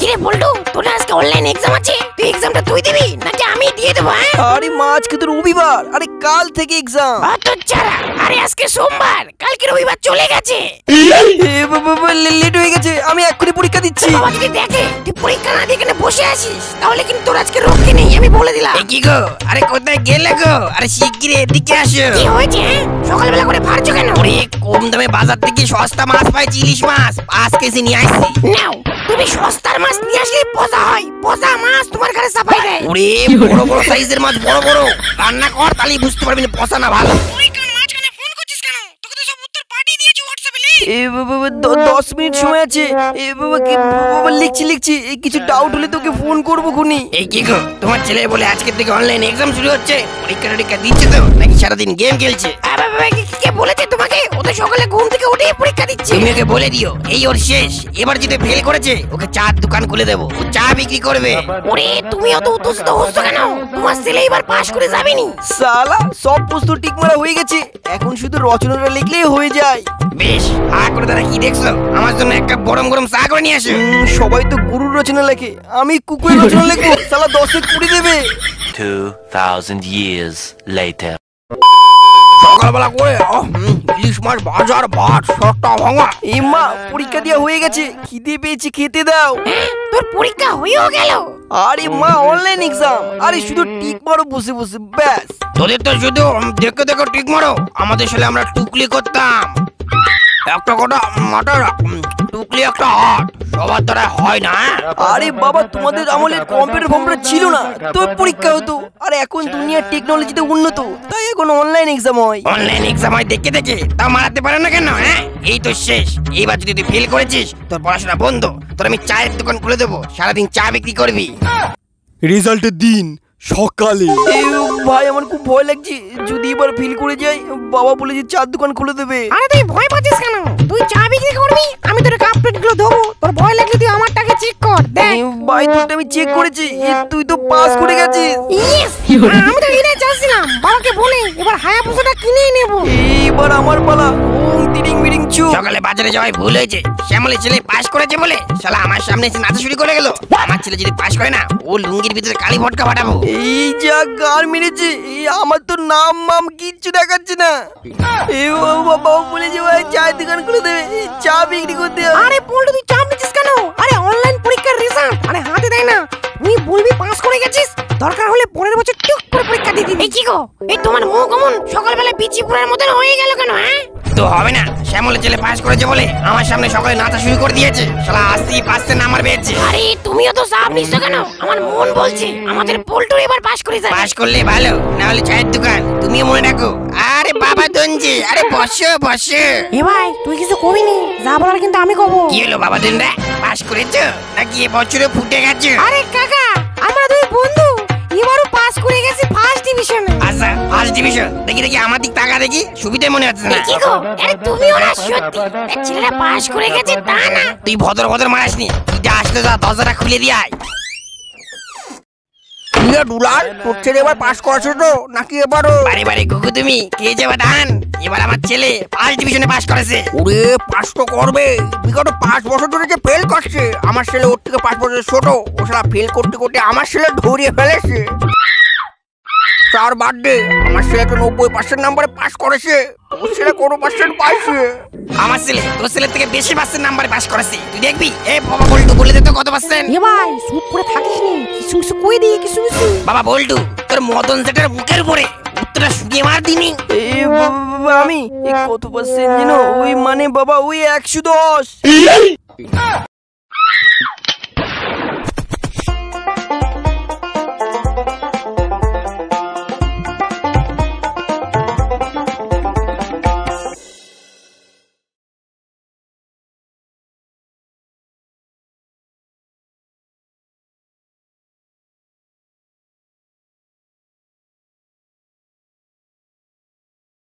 কিরে বলটু, তোর আজকে অনলাইন এক্সাম আছে, তুই এক্সামটা তুই দিবি নাকি আমি দিয়ে দেবো? আরে মা, আজকে তো রবিবার, আরে কাল থেকে এক্সাম। ছাড়া, আরে আজকে সোমবার, কালকে রবিবার চলে গেছে। লেট হয়ে গেছে, আমি এক্ষুনি পরীক্ষা দিচ্ছি। বাবা যদি দেখে তুই পরীক্ষা না দিয়ে এখানে বসে আছিস, তাহলে কিন্তু তোর আজকে রক্ষে নেই, আমি বলে দিলাম। কি গো, আরে কোথায় গেলে গো? আরে শিগগিরই এদিকে আসো। কি হয়েছে? সকালবেলা করে ফারছো কেন? ওরে কম দামে বাজার থেকে সস্তা মাছ পাইছি, ইলিশ মাছ 5 কেজি নিয়ে আসছি। নাও, তুমি সস্তার মাছ নিয়ে আসলে পচা হয়, পচা মাছ তোমার ঘরে চাপাই দেয়। ওরে বড় বড় সাইজের মাছ, বড় বড় রান্না কর, তাহলেই বুঝতে পারবি না পচা না ভালো। 10 মিনিট সময় আছে। লিখছি কিছু ডাউট হলে তোকে ফোন করবো খুনি। এই কি গো, তোমার ছেলে বলে আজকে থেকে অনলাইন এক্সাম শুরু হচ্ছে, পরীক্ষা দিচ্ছে তো নাকি সারাদিন গেম খেলছে? কে বলেছে তোমাকে? ও তো সকালে ঘুম থেকে উঠে পরীক্ষা দিচ্ছে। তুমি ওকে বলে দিও এই ওর শেষ, এবার যদি ফেল করেছে ওকে চার দোকান খুলে দেবো, ও চা বিক্রি করবে। ওরে তুমি অত উত্তেজিত হচ্ছ কেন? তোমার ছেলে এবার পাশ করে যাবেনি। সালা সব প্রশ্ন টিক মারা হয়ে গেছে, এখন শুধু রচনাটা লিখলেই হয়ে যায়। বেশ, করে তারা কি দেখছো? আমার জন্য একটা গরম গরম চা করে নিয়ে আসো। সবাই তো গুরুর রচনা লেখে, আমি কুকুরের রচনা লিখবো? সালা 10 কুড়ি দেবে। 2000 years later. সকালবেলা করে ইলিশ মাছ বাজার ভাত সস্তা ভাঙা। এই মা, পরীক্ষা দেওয়া হয়ে গেছে, খিদে পেয়েছে, খেতে দাও। তোর পরীক্ষা হয়েও গেল? আরে মা, অনলাইন এক্সাম, আরে শুধু টিক মারো বসে বসে, ব্যাস। তোদের তো শুধু দেখে দেখে টিক মারো, আমাদের সাথে আমরা টুকলি করতাম। একটা কথা মাথায় রাখ, টুকলি একটা হাট, সবার দ্বারা হয় না। আরে বাবা, তোমাদের আমলের কম্পিউটার ছিল না, তো পরীক্ষা হতো। আর এখন দুনিয়ার টেকনোলজিতে উন্নত, তাই এখন অনলাইন এক্সাম হয়। অনলাইন এক্সাম হয় দেখে দেখে, তাও মারাতে পারে না কেন? হ্যাঁ, এই তো শেষ, এইবার যদি তুই ফেল করেছিস তোর পড়াশোনা বন্ধ, তোর আমি চায়ের দোকান খুলে দেবো, সারাদিন চা বিক্রি করবি। রেজাল্টের দিন সকালে। ভাই, আমার খুব ভয় লাগছে, যদি এবার ফেল করে যাই, বাবা বলে যে চার দোকান খুলে দেবে। আরে তুই ভয় পাচ্ছিস কেন? তুই চা বিক্রি করবি, আমি তোর কাপ প্লেট গুলো দেবো। তোর ভয় লাগলে তুই আমারটাকে চেক কর, দেখ। ভাই, তোরটা আমি চেক করেছি, তুই তো পাস করে গেছিস। ইয়েস, আমি তো এটাই চাচ্ছিলাম, বাবাকে বলে এবার হায়াবুসাটা কিনেই নেব। এবার আমার পালা। তিরিং মিরিং চু। সকালে বাজারে যাওয়াই ভুল হয়েছে, শ্যামলের ছেলে পাস করেছে বলে শালা আমার সামনে এসে নাচা শুরু করে গেল। আমার ছেলে যদি পাস করে না, ও লুঙ্গির ভিতরে কালি ভটকা ফাটাবো। এই যা গার মেরেছে, আমার তো নাম মাম কিচ্ছু দেখাচ্ছে না। বাবা বলে যে ভাই চায়ের দোকান খুলে দেবে, চা বিক্রি করতে হবে। আরে বলটু, তুই চাপ নিচ্ছিস কেন? আরে অনলাইন পরীক্ষার রেজাল্ট আরে হাতে দেয় না, তুই বলবি পাস করে গেছিস, দরকার হলে 15 বছর টুক করে পরীক্ষা দিয়ে দিবি। কি গো, এই তোমার মুখ কেমন সকালবেলা বিচিপুরের মতন হয়ে গেল কেন? হ্যাঁ, তো হবে না, শ্যামলের ছেলে পাস করেছে বলে আমার সামনে সকালে নাচা শুরু করে দিয়েছে, শালা 80% নাম্বার পেয়েছে। আরে তুমিও তো চাপ নিচ্ছ কেন? আমার মন বলছে আমাদের পল্টু এবার পাস করে যায়। পাস করলে ভালো, না হলে চায়ের দোকান। তুমিও মনে রাখো। আরে বাবা দঞ্জি, আরে বসো বসো। এ ভাই, তুই কিছু কবি নি, যা বলার কিন্তু আমি কব। কি হলো বাবা দন্দা, পাস করেছো নাকি এবছরে ফুটে গেছো? আরে কাকা, আমরা দুই বন্ধু, এবারও পাস করে গেছি ফার্স্ট ডিভিশনে। আচ্ছা, ফার্স্ট ডিভিশন? দেখি দেখি আমার দিক তাকা দেখি, সুবিধা মনে হচ্ছে না। কি গো, আরে তুমিও না সত্যি ছেলেটা পাস করে গেছে তা না? তুই ভদ্র ভদ্র মারাসনি, তুই আসলে যা দরজাটা খুলে দিয়ে আয়। দুলাল, তোর ছেলে এবার পাস করেছো তো নাকি এবারও? বারে বারে গুগু তুমি কে যাবা ধান, এবার আমার ছেলে ফার্স্ট ডিভিশনে পাস করেছে। ওরে, পাস তো করবে, বিগত 5 বছর ধরে যে ফেল করছে। আমার ছেলে ওর থেকে 5 বছর ছোট, ও সারা ফেল করতে করতে আমার ছেলে ধরিয়ে ফেলেছে। তার বার্থডে, আমার ছেলে তো 90% নাম্বারে পাস করেছে, ওর ছেলে কোনো পার্সেন্ট পাইছে। আমার ছেলে তোর ছেলের থেকে বেশি পার্সেন্ট নাম্বারে পাস করেছে, তুই দেখবি। এ বাবা বল্টু, বলে দে তো কত পার্সেন্ট। এ ভাই, চুপ করে থাকিস নি, কিছু কিছু কই দি, কিছু কিছু। বাবা বল্টু, তোর মদন সেটার মুখের উপরে উত্তরটা শুনিয়ে মার দিনি। আমি কত পার্সেন্ট জানো? ওই মানে বাবা, ওই 110।